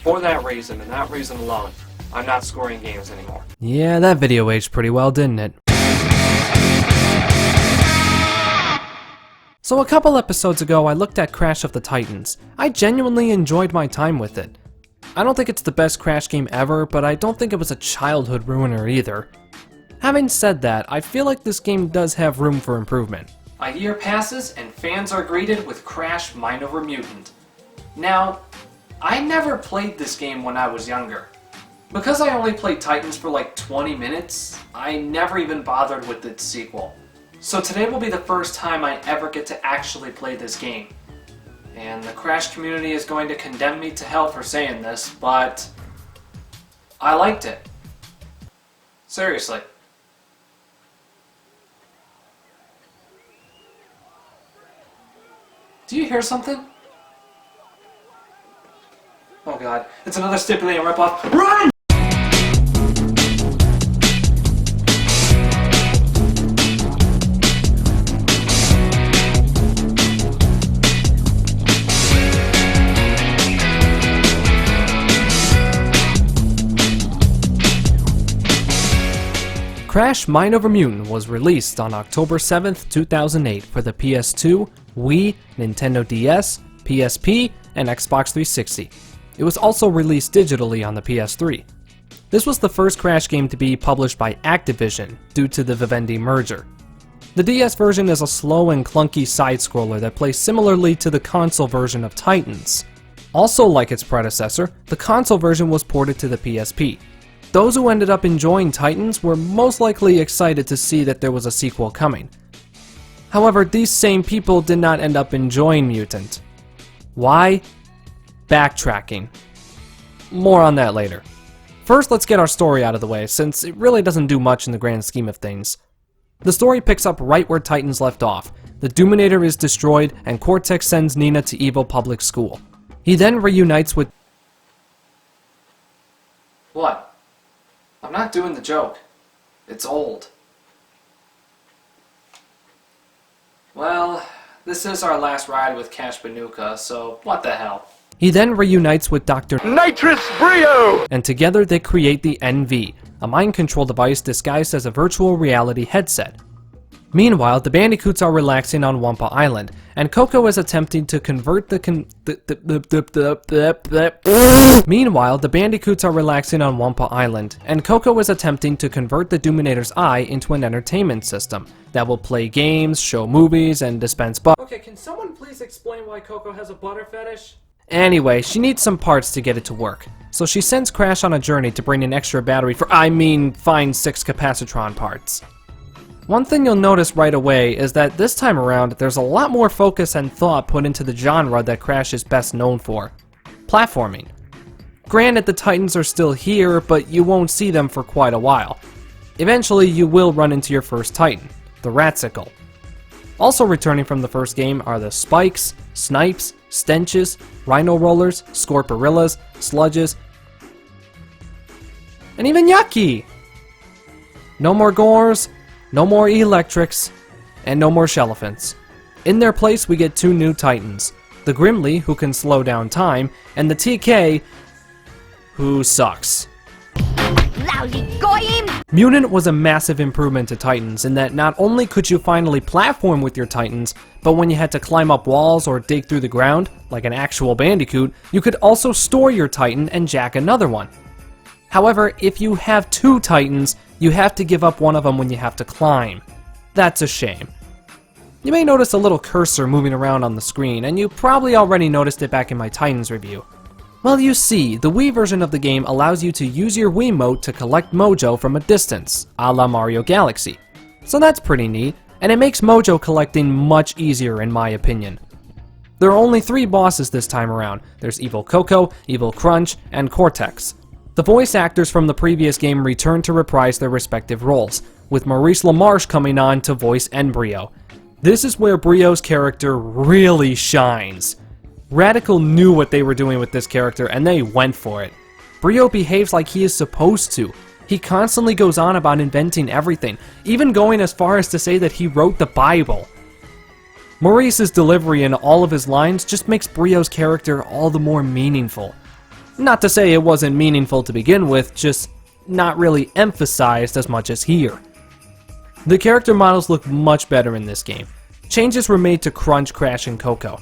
For that reason, and that reason alone, I'm not scoring games anymore. Yeah, that video aged pretty well, didn't it? So a couple episodes ago, I looked at Crash of the Titans. I genuinely enjoyed my time with it. I don't think it's the best Crash game ever, but I don't think it was a childhood ruiner either. Having said that, I feel like this game does have room for improvement. A year passes, and fans are greeted with Crash Mind Over Mutant. Now, I never played this game when I was younger. Because I only played Titans for like 20 minutes, I never even bothered with its sequel. So today will be the first time I ever get to actually play this game. And the Crash community is going to condemn me to hell for saying this, but I liked it. Seriously. Do you hear something? Oh god, it's another stipulating ripoff. Run! Crash Mind Over Mutant was released on October 7th, 2008 for the PS2, Wii, Nintendo DS, PSP, and Xbox 360. It was also released digitally on the PS3. This was the first Crash game to be published by Activision due to the Vivendi merger. The DS version is a slow and clunky side-scroller that plays similarly to the console version of Titans. Also like its predecessor, the console version was ported to the PSP. Those who ended up enjoying Titans were most likely excited to see that there was a sequel coming. However, these same people did not end up enjoying Mutant. Why? Backtracking. More on that later. First, let's get our story out of the way, since it really doesn't do much in the grand scheme of things. The story picks up right where Titans left off. The Doominator is destroyed, and Cortex sends Nina to Evil Public School. He then reunites with... What? I'm not doing the joke. It's old. Well, this is our last ride with Cash Banuka, so what the hell. He then reunites with Dr. Nitrous Brio! And together they create the NV, a mind control device disguised as a virtual reality headset. Meanwhile, the Bandicoots are relaxing on Wampa Island, and Coco is attempting to convert the Doominator's eye into an entertainment system that will play games, show movies, and dispense butter. Okay, can someone please explain why Coco has a butter fetish? Anyway, she needs some parts to get it to work, so she sends Crash on a journey to bring an extra battery find 6 Capacitron parts. One thing you'll notice right away is that this time around, there's a lot more focus and thought put into the genre that Crash is best known for: platforming. Granted, the Titans are still here, but you won't see them for quite a while. Eventually, you will run into your first Titan, the Ratsicle. Also returning from the first game are the Spikes, Snipes, Stenches, Rhino Rollers, Scorporillas, Sludges, and even Yucky! No more Gores, no more Electrics, and no more Shelliphants. In their place, we get 2 new Titans: the Grimly, who can slow down time, and the TK, who sucks. Lousy goyim! Mutant was a massive improvement to Titans in that not only could you finally platform with your Titans, but when you had to climb up walls or dig through the ground, like an actual Bandicoot, you could also store your Titan and jack another one. However, if you have 2 Titans, you have to give up one of them when you have to climb. That's a shame. You may notice a little cursor moving around on the screen, and you probably already noticed it back in my Titans review. Well, you see, the Wii version of the game allows you to use your Wiimote to collect Mojo from a distance, a la Mario Galaxy. So that's pretty neat, and it makes Mojo collecting much easier in my opinion. There are only 3 bosses this time around. There's Evil Coco, Evil Crunch, and Cortex. The voice actors from the previous game return to reprise their respective roles, with Maurice LaMarche coming on to voice Brio. This is where Brio's character really shines. Radical knew what they were doing with this character, and they went for it. Brio behaves like he is supposed to. He constantly goes on about inventing everything, even going as far as to say that he wrote the Bible. Maurice's delivery in all of his lines just makes Brio's character all the more meaningful. Not to say it wasn't meaningful to begin with, just not really emphasized as much as here. The character models look much better in this game. Changes were made to Crunch, Crash, and Coco.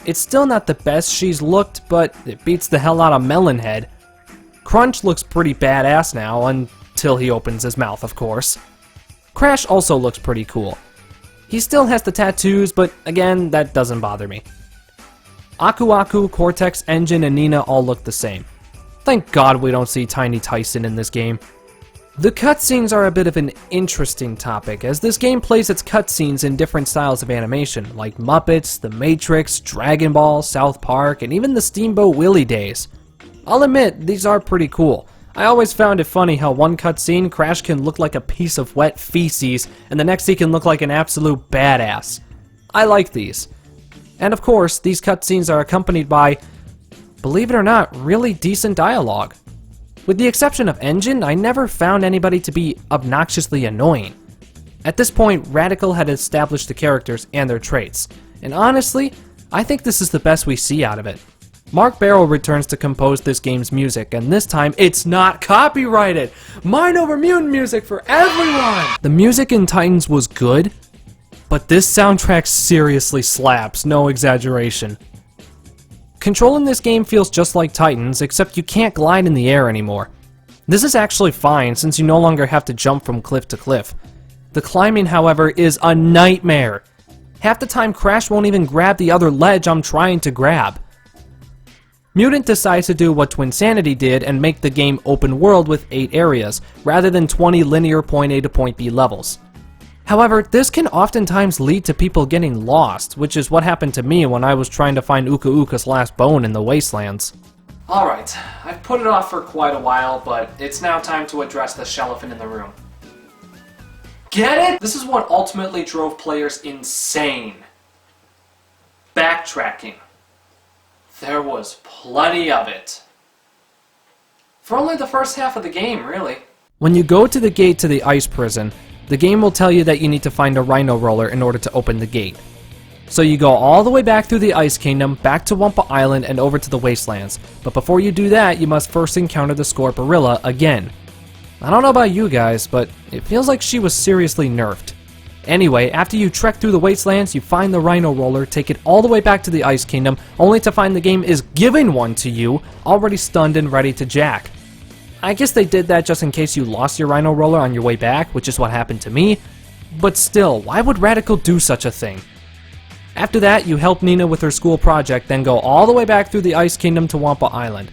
It's still not the best she's looked, but it beats the hell out of Melonhead. Crunch looks pretty badass now, until he opens his mouth, of course. Crash also looks pretty cool. He still has the tattoos, but again, that doesn't bother me. Aku Aku, Cortex, Engine, and Nina all look the same. Thank God we don't see Tiny Tyson in this game. The cutscenes are a bit of an interesting topic, as this game plays its cutscenes in different styles of animation, like Muppets, The Matrix, Dragon Ball, South Park, and even the Steamboat Willie days. I'll admit, these are pretty cool. I always found it funny how one cutscene, Crash can look like a piece of wet feces, and the next he can look like an absolute badass. I like these. And of course, these cutscenes are accompanied by, believe it or not, really decent dialogue. With the exception of Engine, I never found anybody to be obnoxiously annoying. At this point, Radical had established the characters and their traits, and honestly, I think this is the best we see out of it. Mark Barrow returns to compose this game's music, and this time, it's not copyrighted! Mind Over Mutant music for everyone! The music in Titans was good, but this soundtrack seriously slaps, no exaggeration. Controlling this game feels just like Titans, except you can't glide in the air anymore. This is actually fine, since you no longer have to jump from cliff to cliff. The climbing, however, is a nightmare. Half the time, Crash won't even grab the other ledge I'm trying to grab. Mutant decides to do what Twinsanity did and make the game open world with 8 areas, rather than 20 linear point A to point B levels. However, this can oftentimes lead to people getting lost, which is what happened to me when I was trying to find Uka Uka's last bone in the Wastelands. Alright, I've put it off for quite a while, but it's now time to address the elephant in the room. Get it? This is what ultimately drove players insane. Backtracking. There was plenty of it. For only the first half of the game, really. When you go to the gate to the ice prison, the game will tell you that you need to find a Rhino Roller in order to open the gate. So you go all the way back through the Ice Kingdom, back to Wumpa Island, and over to the Wastelands. But before you do that, you must first encounter the Scorporilla again. I don't know about you guys, but it feels like she was seriously nerfed. Anyway, after you trek through the Wastelands, you find the Rhino Roller, take it all the way back to the Ice Kingdom, only to find the game is giving one to you, already stunned and ready to jack. I guess they did that just in case you lost your Rhino Roller on your way back, which is what happened to me. But still, why would Radical do such a thing? After that, you help Nina with her school project, then go all the way back through the Ice Kingdom to Wumpa Island.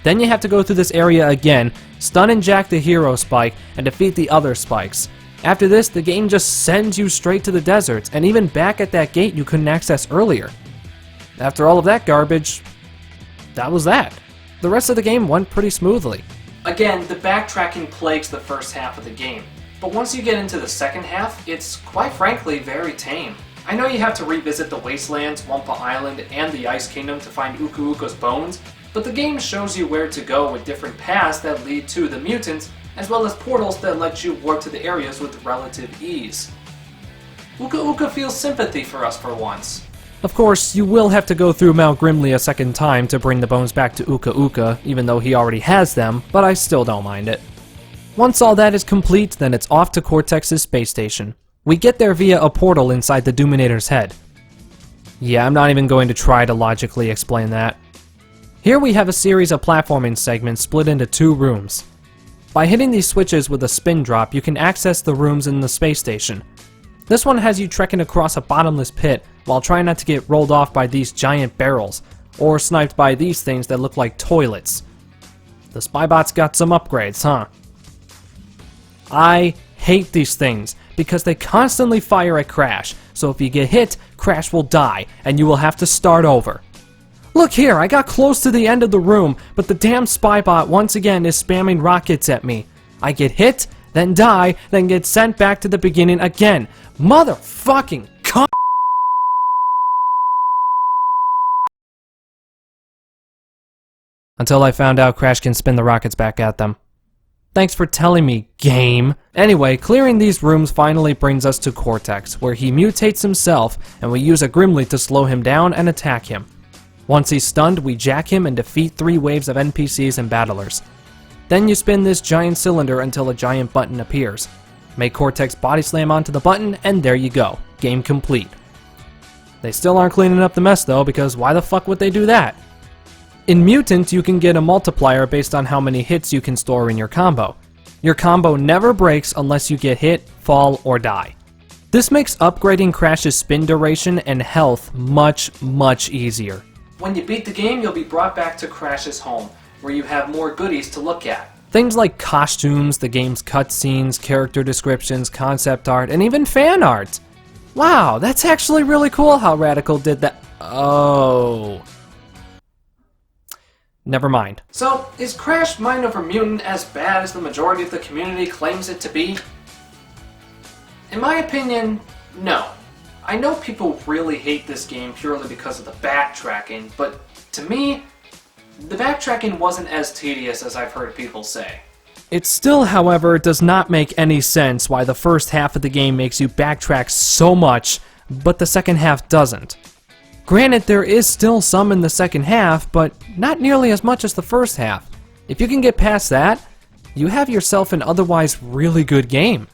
Then you have to go through this area again, stun and jack the hero Spike, and defeat the other Spikes. After this, the game just sends you straight to the deserts, and even back at that gate you couldn't access earlier. After all of that garbage, that was that. The rest of the game went pretty smoothly. Again, the backtracking plagues the first half of the game, but once you get into the second half, it's quite frankly very tame. I know you have to revisit the Wastelands, Wumpa Island, and the Ice Kingdom to find Uka Uka's bones, but the game shows you where to go with different paths that lead to the mutants, as well as portals that let you warp to the areas with relative ease. Uka Uka feels sympathy for us for once. Of course, you will have to go through Mount Grimley a second time to bring the bones back to Uka Uka, even though he already has them, but I still don't mind it. Once all that is complete, then it's off to Cortex's space station. We get there via a portal inside the Doominator's head. Yeah, I'm not even going to try to logically explain that. Here we have a series of platforming segments split into 2 rooms. By hitting these switches with a spin drop, you can access the rooms in the space station. This one has you trekking across a bottomless pit while trying not to get rolled off by these giant barrels, or sniped by these things that look like toilets. The Spybots got some upgrades, huh? I hate these things because they constantly fire at Crash, so if you get hit, Crash will die, and you will have to start over. Look here, I got close to the end of the room, but the damn Spybot once again is spamming rockets at me. I get hit, then die, then get sent back to the beginning again. Motherfucking cunt! Until I found out Crash can spin the rockets back at them. Thanks for telling me, game. Anyway, clearing these rooms finally brings us to Cortex, where he mutates himself, and we use a Grimly to slow him down and attack him. Once he's stunned, we jack him and defeat 3 waves of NPCs and battlers. Then you spin this giant cylinder until a giant button appears. Make Cortex body slam onto the button, and there you go. Game complete. They still aren't cleaning up the mess though, because why the fuck would they do that? In Mutant, you can get a multiplier based on how many hits you can store in your combo. Your combo never breaks unless you get hit, fall, or die. This makes upgrading Crash's spin duration and health much, much easier. When you beat the game, you'll be brought back to Crash's home, where you have more goodies to look at. Things like costumes, the game's cutscenes, character descriptions, concept art, and even fan art. Wow, that's actually really cool how Radical did that. Oh. Never mind. So, is Crash Mind Over Mutant as bad as the majority of the community claims it to be? In my opinion, no. I know people really hate this game purely because of the backtracking, but to me, the backtracking wasn't as tedious as I've heard people say. It still, however, does not make any sense why the first half of the game makes you backtrack so much, but the second half doesn't. Granted, there is still some in the second half, but not nearly as much as the first half. If you can get past that, you have yourself an otherwise really good game.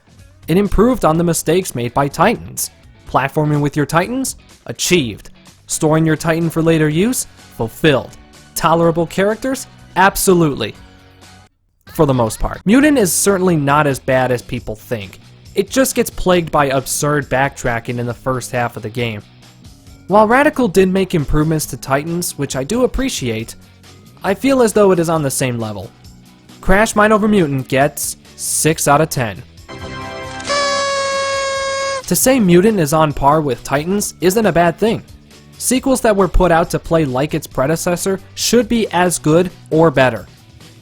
It improved on the mistakes made by Titans. Platforming with your Titans? Achieved. Storing your Titan for later use? Fulfilled. Tolerable characters? Absolutely. For the most part. Mutant is certainly not as bad as people think. It just gets plagued by absurd backtracking in the first half of the game. While Radical did make improvements to Titans, which I do appreciate, I feel as though it is on the same level. Crash Mind Over Mutant gets 6 out of 10. To say Mutant is on par with Titans isn't a bad thing. Sequels that were put out to play like its predecessor should be as good or better.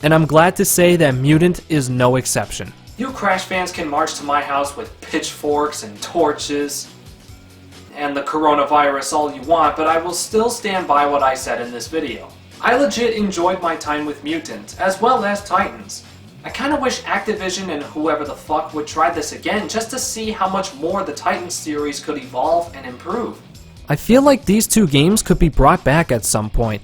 And I'm glad to say that Mutant is no exception. You Crash fans can march to my house with pitchforks and torches and the coronavirus all you want, but I will still stand by what I said in this video. I legit enjoyed my time with Mutant, as well as Titans. I kinda wish Activision and whoever the fuck would try this again just to see how much more the Titans series could evolve and improve. I feel like these 2 games could be brought back at some point.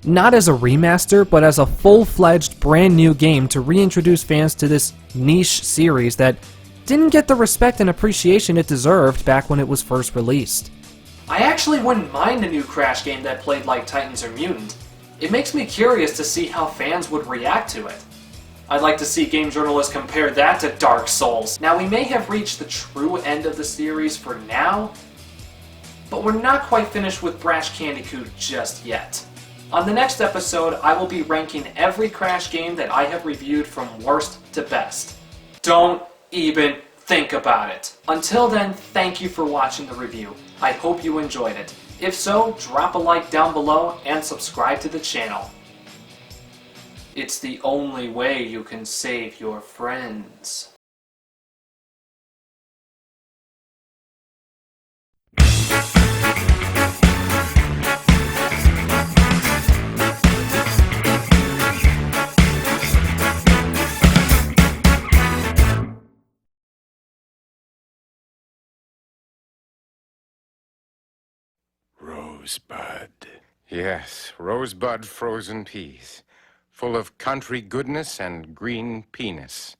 Not as a remaster, but as a full-fledged brand new game to reintroduce fans to this niche series that didn't get the respect and appreciation it deserved back when it was first released. I actually wouldn't mind a new Crash game that played like Titans or Mutant. It makes me curious to see how fans would react to it. I'd like to see game journalists compare that to Dark Souls. Now, we may have reached the true end of the series for now, but we're not quite finished with Brash Candicoot just yet. On the next episode, I will be ranking every Crash game that I have reviewed from worst to best. Don't even think about it. Until then, thank you for watching the review. I hope you enjoyed it. If so, drop a like down below and subscribe to the channel. It's the only way you can save your friends. Rosebud. Yes, rosebud frozen peas, full of country goodness and green penis.